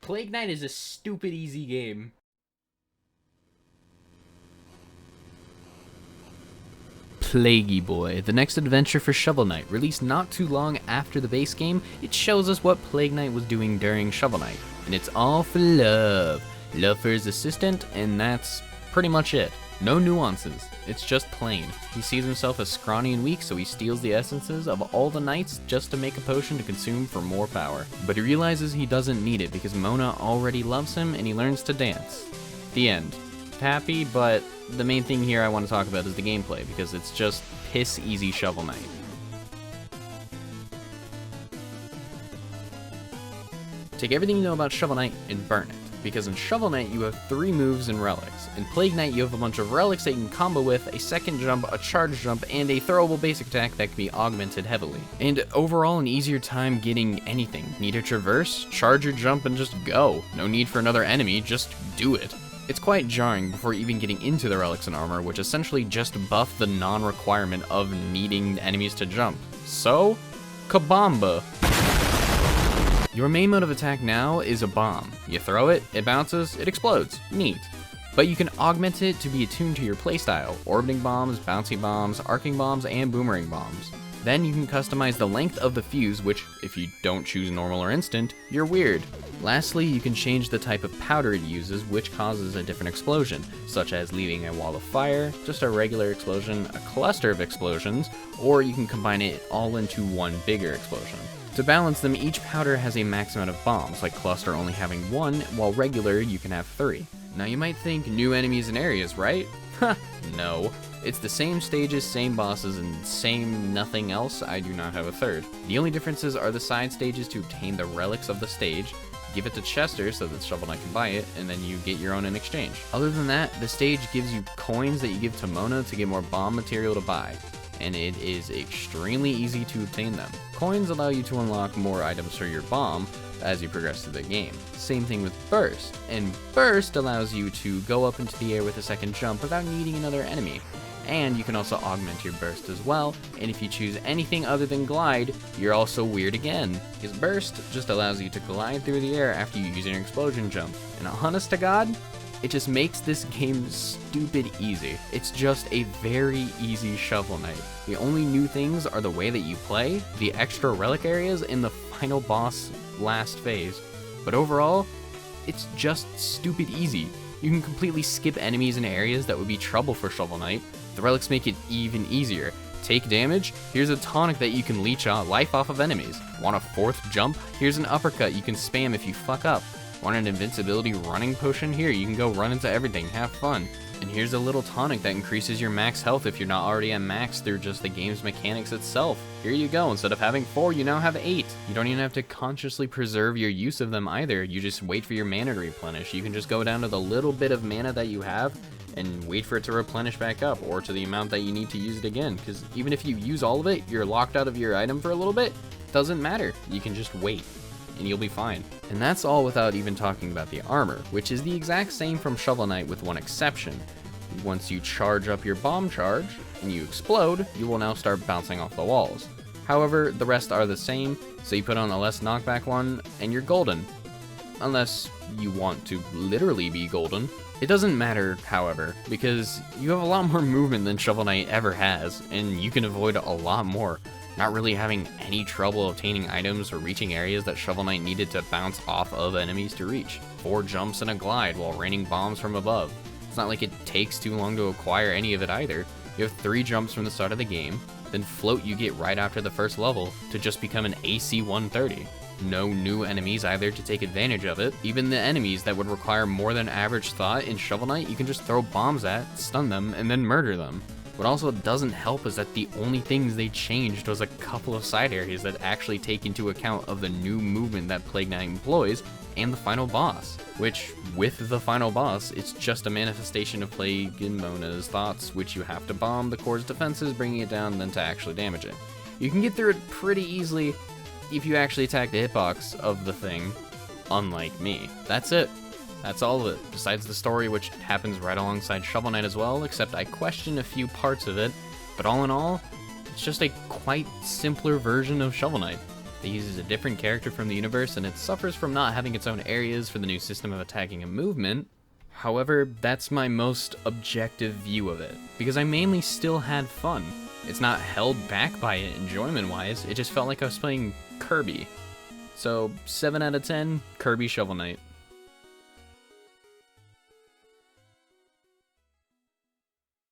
Plague Knight is a stupid easy game. Plaguey Boy, the next adventure for Shovel Knight, released not too long after the base game. It shows us what Plague Knight was doing during Shovel Knight, and it's all for love. Love for his assistant, and that's pretty much it. No nuances, it's just plain. He sees himself as scrawny and weak, so he steals the essences of all the knights just to make a potion to consume for more power. But he realizes he doesn't need it because Mona already loves him and he learns to dance. The end. Happy, but the main thing here I want to talk about is the gameplay, because it's just piss easy Shovel Knight. Take everything you know about Shovel Knight and burn it, because in Shovel Knight you have 3 moves and relics. In Plague Knight you have a bunch of relics that you can combo with, a second jump, a charge jump, and a throwable basic attack that can be augmented heavily. And overall an easier time getting anything. Need a traverse? Charge your jump and just go. No need for another enemy, just do it. It's quite jarring before even getting into the relics and armor, which essentially just buff the non-requirement of needing enemies to jump. So, kabamba! Your main mode of attack now is a bomb. You throw it, it bounces, it explodes. Neat. But you can augment it to be attuned to your playstyle: orbiting bombs, bouncy bombs, arcing bombs, and boomerang bombs. Then you can customize the length of the fuse, which, if you don't choose normal or instant, you're weird. Lastly, you can change the type of powder it uses, which causes a different explosion, such as leaving a wall of fire, just a regular explosion, a cluster of explosions, or you can combine it all into one bigger explosion. To balance them, each powder has a max amount of bombs, like cluster only having 1, while regular you can have 3. Now you might think new enemies and areas, right? Huh, no. It's the same stages, same bosses, and same nothing else. I do not have a third. The only differences are the side stages to obtain the relics of the stage, give it to Chester so that Shovel Knight can buy it, and then you get your own in exchange. Other than that, the stage gives you coins that you give to Mona to get more bomb material to buy, and it is extremely easy to obtain them. Coins allow you to unlock more items for your bomb as you progress through the game. Same thing with Burst, and Burst allows you to go up into the air with a second jump without needing another enemy. And you can also augment your burst as well, and if you choose anything other than glide, you're also weird again, because burst just allows you to glide through the air after you use your explosion jump. And honest to God, it just makes this game stupid easy. It's just a very easy Shovel Knight. The only new things are the way that you play, the extra relic areas, and the final boss last phase. But overall, it's just stupid easy. You can completely skip enemies and areas that would be trouble for Shovel Knight. The relics make it even easier. Take damage? Here's a tonic that you can leech life off of enemies. Want a 4th jump? Here's an uppercut you can spam if you fuck up. Want an invincibility running potion? Here, you can go run into everything, have fun. And here's a little tonic that increases your max health if you're not already at max through just the game's mechanics itself. Here you go, instead of having 4, you now have 8. You don't even have to consciously preserve your use of them either, you just wait for your mana to replenish. You can just go down to the little bit of mana that you have and wait for it to replenish back up, or to the amount that you need to use it again, because even if you use all of it, you're locked out of your item for a little bit. Doesn't matter, you can just wait, and you'll be fine. And that's all without even talking about the armor, which is the exact same from Shovel Knight with one exception. Once you charge up your bomb charge, and you explode, you will now start bouncing off the walls. However, the rest are the same, so you put on a less knockback one, and you're golden. Unless you want to literally be golden. It doesn't matter, however, because you have a lot more movement than Shovel Knight ever has, and you can avoid a lot more, not really having any trouble obtaining items or reaching areas that Shovel Knight needed to bounce off of enemies to reach. 4 jumps and a glide while raining bombs from above. It's not like it takes too long to acquire any of it either. You have 3 jumps from the start of the game, then float you get right after the first level to just become an AC 130. No new enemies either to take advantage of it. Even the enemies that would require more than average thought in Shovel Knight, you can just throw bombs at, stun them, and then murder them. What also doesn't help is that the only things they changed was a couple of side areas that actually take into account of the new movement that Plague Knight employs, and the final boss. Which, with the final boss, it's just a manifestation of Plague and Mona's thoughts, which you have to bomb the core's defenses, bringing it down, then to actually damage it. You can get through it pretty easily if you actually attack the hitbox of the thing, unlike me. That's it. That's all of it, besides the story, which happens right alongside Shovel Knight as well, except I question a few parts of it, but all in all, it's just a quite simpler version of Shovel Knight. that uses a different character from the universe, and it suffers from not having its own areas for the new system of attacking and movement. However, that's my most objective view of it, because I mainly still had fun. It's not held back by it enjoyment-wise, it just felt like I was playing Kirby. So, 7 out of 10, Kirby Shovel Knight.